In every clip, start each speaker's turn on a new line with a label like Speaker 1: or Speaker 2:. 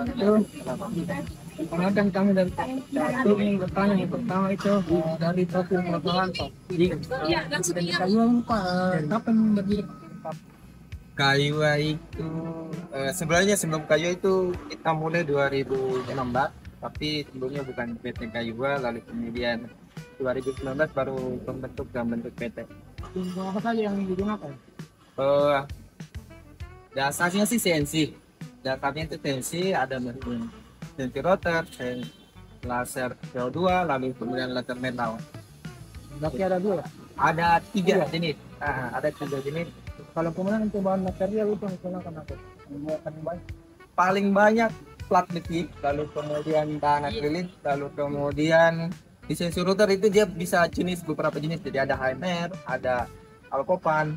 Speaker 1: itu karena kan kami dari satu yang bertanya yang pertama itu dari satu permasalahan Pak. Jadi dari kayu Pak, kapan berdiri Pak?
Speaker 2: Kayu itu sebenarnya sebelum Kayu itu kita mulai 2016, tapi sebelumnya bukan PT Kayua, lalu kemudian 2019 baru membentuk dan bentuk PT.
Speaker 1: Untuk apa saja yang digunakan?
Speaker 2: Eh, Dasarnya sih CNC. Dasarnya itu CNC, ada mesin CNC rotor, laser CO2, lalu kemudian laser metal.
Speaker 1: Berarti ada dua ya?
Speaker 2: Ada tiga
Speaker 1: Iya.
Speaker 2: jenis. Ada tiga jenis.
Speaker 1: Kalau kemudian untuk bahan material itu menggunakan apa? Menggunakan bahan.
Speaker 2: Paling banyak plat besi, lalu kemudian bahan akrilik, lalu kemudian di sensor router itu dia bisa jenis beberapa jenis. Jadi ada HMR, ada Alcopan,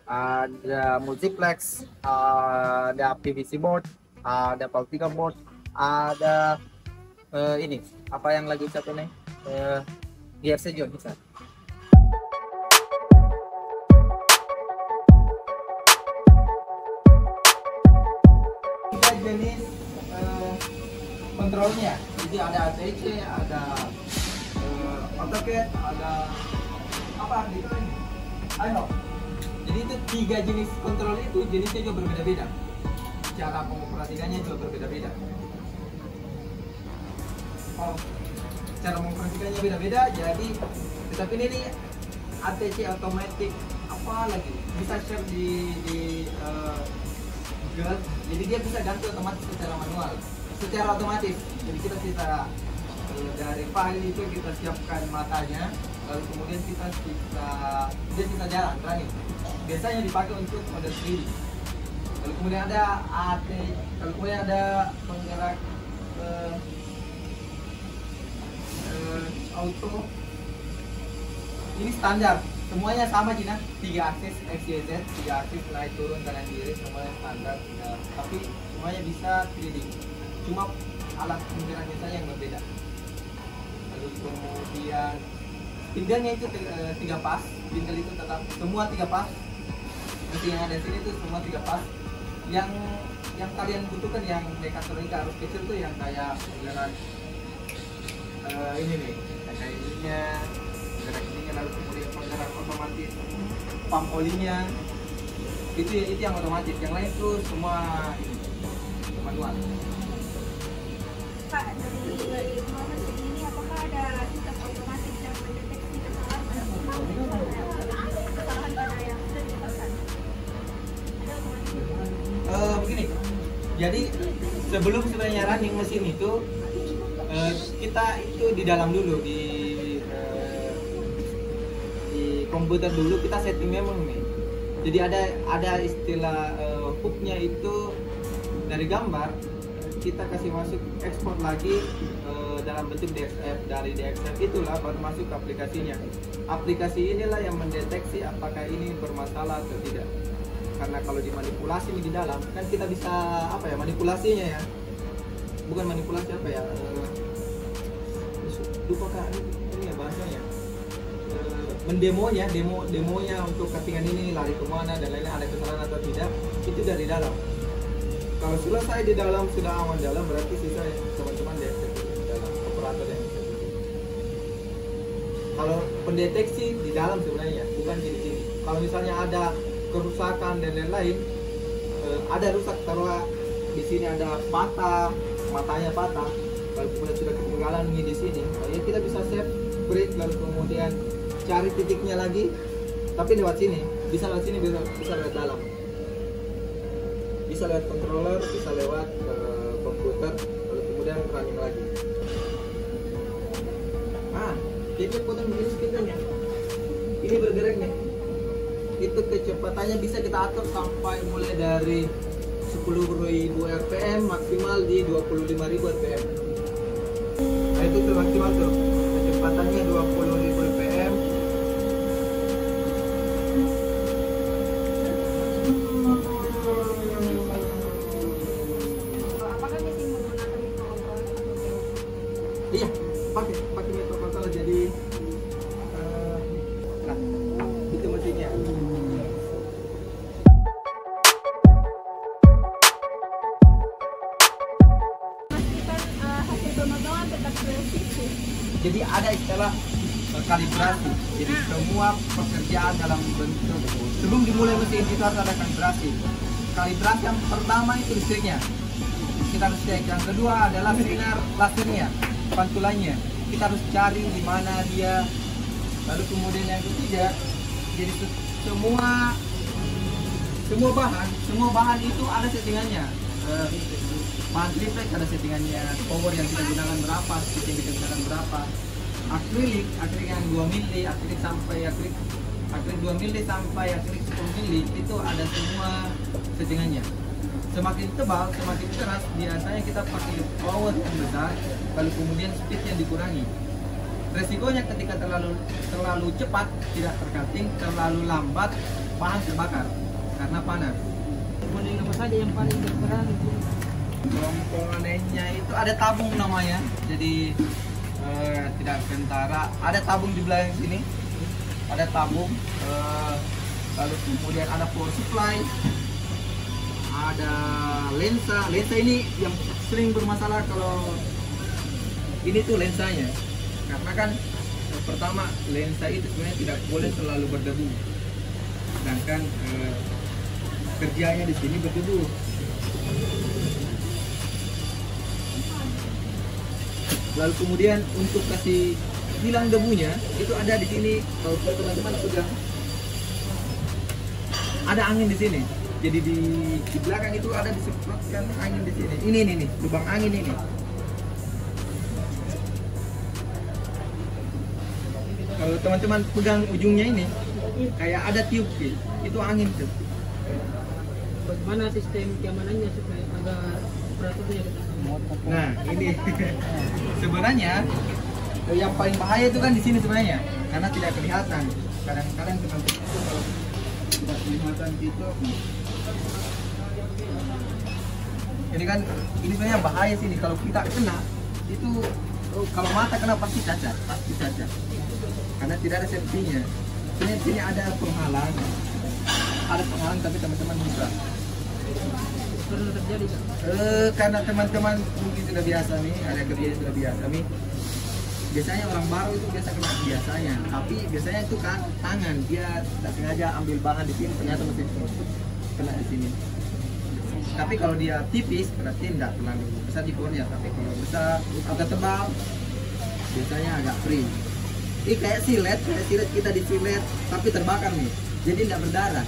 Speaker 2: ada multiplex, ada PVC board, ada Paltica board, ada ini apa yang lagi satu nih, GRC juga bisa. Tiga jenis kontrolnya, jadi ada ATC, ada AutoCAD, ada apa gitu nih, ayo. Jadi itu tiga jenis kontrol itu jenisnya juga berbeda-beda, cara pengoperasiannya juga berbeda-beda. Oh, cara mengoperasikannya beda-beda, jadi tetapi ini nih ATC automatic apa lagi bisa share di Google, jadi dia bisa ganti otomatis secara manual, secara otomatis. Jadi kita dari file itu kita siapkan matanya, lalu kemudian kita dia bisa jalan running. Biasanya dipakai untuk model 3D. Lalu kemudian ada lalu kemudian ada penggerak auto. Ini standar, semuanya sama Cina, 3 aksis XYZ, 3 aksis naik turun kanan kiri, semuanya standar. Tapi semuanya bisa 3D, cuma alat penggeraknya saja yang berbeda. Lalu kemudian pindelnya itu 3 pas, pindel itu tetap semua 3 pas. Mesin yang ada di sini tuh semua 3 pas. Yang kalian butuhkan yang mekatronika harus kecil tuh yang kayak penggerak ini nih, kayak ininya, penggerak ininya, lalu kemudian penggerak otomatis pump olinya, itu yang otomatis. Yang lain tuh semua ini manual.
Speaker 3: Pak, dari dua mesin ini apakah ada sistem otomatis yang mendeteksi kesalahan pada kesalahan pada yang sudah dilakukan? Ada otomatis?
Speaker 2: Begini, jadi sebelum sebenarnya running mesin itu kita itu di dalam dulu di komputer dulu kita setting memang nih. Jadi ada istilah hooknya itu dari gambar kita kasih masuk ekspor lagi dalam bentuk DXF. Dari DXF itulah baru masuk ke aplikasinya. Aplikasi inilah yang mendeteksi apakah ini bermasalah atau tidak. Karena kalau dimanipulasi di dalam kan kita bisa apa ya, manipulasinya ya, bukan manipulasi apa ya, lupa kak ini ya bahasanya, demonya untuk settingan ini lari kemana dan lainnya, ada kesalahan atau tidak, itu dari dalam. Kalau selesai di dalam, sudah aman dalam, berarti sisa teman-teman di dalam, operator yang bisa. Kalau pendeteksi di dalam sebenarnya, bukan di sini. Kalau misalnya ada kerusakan dan lain-lain, ada rusak, taruh di sini ada patah, matanya patah, kalau kemudian sudah ketinggalan di sini, ya kita bisa save, break, lalu kemudian cari titiknya lagi, tapi lewat sini, bisa lewat sini, bisa lewat dalam, bisa lewat controller, bisa lewat komputer, lalu kemudian running lagi. Jadi potong begini sekitarnya, ini bergerak nih, itu kecepatannya bisa kita atur sampai mulai dari 10.000 rpm maksimal di 25.000 rpm. Nah itu tuh maksimal tuh, kecepatannya 20.000 rpm.
Speaker 3: Apakah mesin menggunakan mikrokontroller atau gimana?
Speaker 2: Iya, pakai mikrokontroller. Jadi nah itu mesinnya. Jadi ada istilah kalibrasi. Jadi semua pekerjaan dalam bentuk sebelum dimulai mesin itu harus ada kalibrasi. Kalibrasi yang pertama itu listriknya. Kita harus cek. Yang kedua adalah sinar lasernya, pantulannya. Kita harus cari di mana dia. Lalu kemudian yang ketiga, jadi semua bahan itu ada settingannya. Bahan triplek ada settingannya, power yang kita gunakan berapa, speed yang kita gunakan berapa. Akrilik yang 2 mili, akrilik 2 mili sampai akrilik 10 mili itu ada semua settingannya. Semakin tebal, semakin keras, biasanya kita pakai power yang besar, lalu kemudian speed yang dikurangi. Resikonya ketika terlalu cepat tidak tercutting, terlalu lambat bahan terbakar karena panas.
Speaker 1: Komponen apa saja yang paling berperan?
Speaker 2: Komponennya itu ada tabung namanya, jadi tidak kentara. Ada tabung di belakang sini, ada tabung. Lalu kemudian ada power supply, ada lensa. Lensa ini yang sering bermasalah kalau ini tuh lensanya, karena kan pertama lensa itu sebenarnya tidak boleh selalu berdebu, sedangkan kerjanya di sini berdebu. Lalu kemudian untuk kasih hilang debunya itu ada di sini. Kalau teman-teman pegang, ada angin di sini. Jadi di belakang itu ada disemprotkan angin di sini. Ini nih, lubang angin ini. Kalau teman-teman pegang ujungnya ini, kayak ada tiup sih. Itu angin tuh.
Speaker 1: Bagaimana sistem keamanannya supaya agar operatornya kita?
Speaker 2: Nah, ini sebenarnya yang paling bahaya itu kan di sini sebenarnya, karena tidak kelihatan. Kadang-kadang teman-teman itu kalau tidak kelihatan gitu, ini kan ini sebenarnya bahaya sini. Kalau kita kena itu, kalau mata kena pasti cacat, karena tidak ada safety-nya. Sini ada penghalang, tapi teman-teman bisa.
Speaker 1: Pernah terjadi kan?
Speaker 2: Karena teman-teman mungkin sudah biasa nih, ada kerjanya sudah biasa nih. Biasanya orang baru itu biasa kena biasanya, tapi biasanya itu kan tangan, dia tidak sengaja ambil bahan di sini, ternyata mesin kena di sini. Tapi kalau dia tipis berarti tidak terlalu besar dibornya, tapi kalau besar agak tebal biasanya agak free. Ini kayak silet kita disilet tapi terbakar nih, jadi tidak berdarah,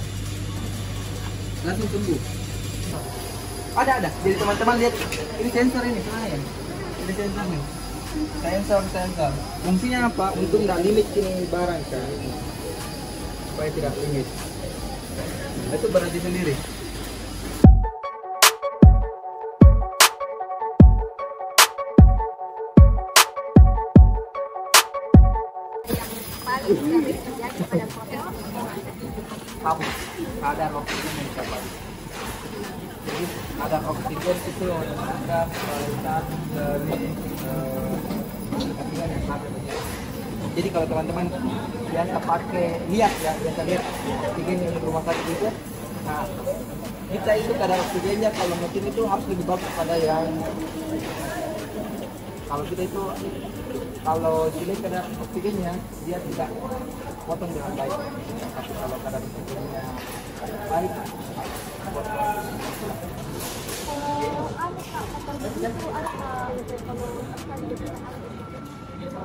Speaker 2: langsung sembuh. Ada. Jadi teman-teman lihat, ini sensor ini ya. Ini sensor nih. Sensor. Fungsinya apa? Untuk nggak limit ini barang kan, supaya tidak limit. Itu berarti sendiri.
Speaker 3: Paling sering terjadi pada proses
Speaker 2: Tabung kadar oksigen yang dapat. Jadi kadar oksigen itu menentukan kualitas dari oksigen yang ada. Jadi kalau teman-teman biasa pakai biasa lihat oksigen yang di rumah sakit itu, nah kita itu kadar oksigennya kalau mesin itu harus lebih bagus pada yang kalau kita itu kalau sini kadar oksigennya dia tidak potong dengan baik, tapi kalau kadar oksigennya baik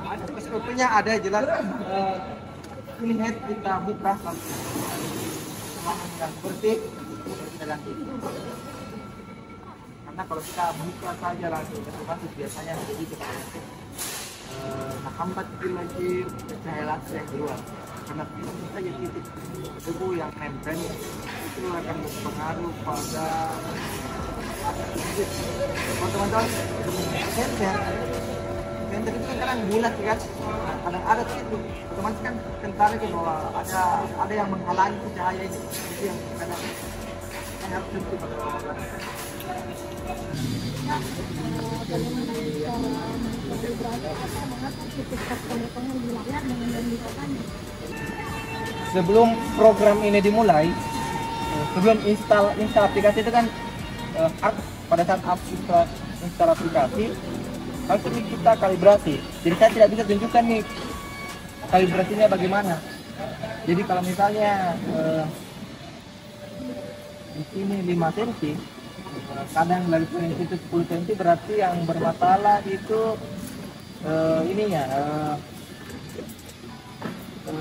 Speaker 2: ada SOP-nya, ada jelas. Ini head kita buka yang bersih kita ganti. Karena kalau kita buka saja langsung otomatis biasanya jadi hambat mesin cahaya laser yang keluar, karena itu saja titik debu yang nempel itu akan berpengaruh pada teman-teman. Sensor itu kan kadang bulat kan, kadang ada itu otomatis kan kentara itu bahwa ada yang menghalangi cahaya ini, itu yang kadang harus tentu pada sebelum program ini dimulai, sebelum install aplikasi itu kan pada saat install aplikasi langsung kita kalibrasi. Jadi saya tidak bisa tunjukkan nih kalibrasinya bagaimana. Jadi kalau misalnya di sini 5 cm, kadang dari itu 10 cm, berarti yang bermasalah itu ininya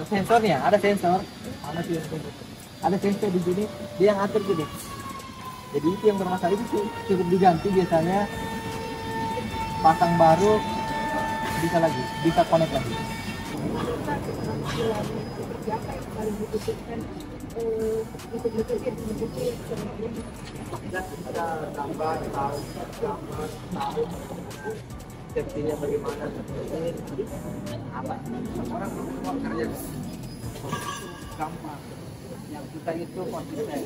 Speaker 2: sensornya. Ada sensor, mana sih sensor? Ada sensor di sini, dia yang atur gini. Jadi itu yang bermasalah, itu cukup diganti biasanya, pasang baru, bisa connect lagi.
Speaker 3: Siapa yang paling dibutuhkan untuk bekerja di negeri
Speaker 2: Ada gambar, tahu, safety-nya bagaimana, apa? Orang semua kerja gampang. Yang kita itu konsisten.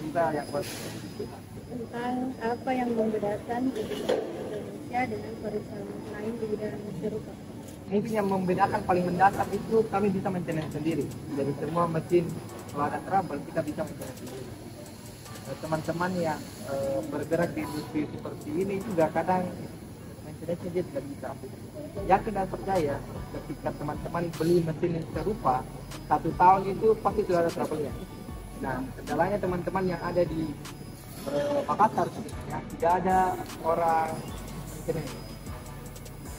Speaker 2: Kita yang konsisten.
Speaker 3: tentang apa yang membedakan perusahaan Indonesia dengan perusahaan lain di bidang serupa.
Speaker 2: Mungkin yang membedakan paling mendasar itu kami bisa maintenance sendiri. Jadi semua mesin kalau ada trouble kita bisa maintenance sendiri. Teman-teman yang bergerak di industri seperti ini juga kadang maintenance dia tidak bisa. Yakin dan percaya ketika teman-teman beli mesin yang serupa 1 tahun itu pasti sudah ada trouble-nya. Nah, kendalanya teman-teman yang ada di Makassar ya, tidak ada orang maintenance.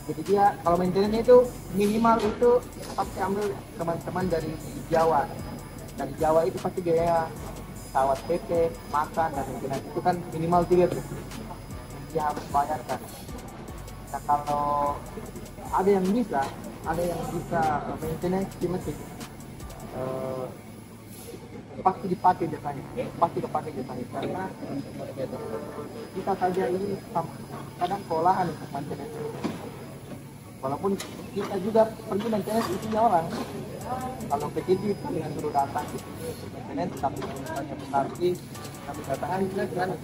Speaker 2: Jadi dia kalau maintenance itu minimal itu pasti ambil teman-teman dari Jawa. Dari Jawa itu pasti biaya pesawat PP, makan dan maintenance itu kan minimal 3 tuh. Dia harus bayarkan. Nah kalau ada yang bisa maintenance di mesin, pasti dipakai biasanya, karena kita saja ini kadang kewalahan untuk maintenance. Walaupun kita juga pergi maintenance isinya orang. Kalau PCD dengan suruh datang di sini maintenance, tapi misalnya besar kami datang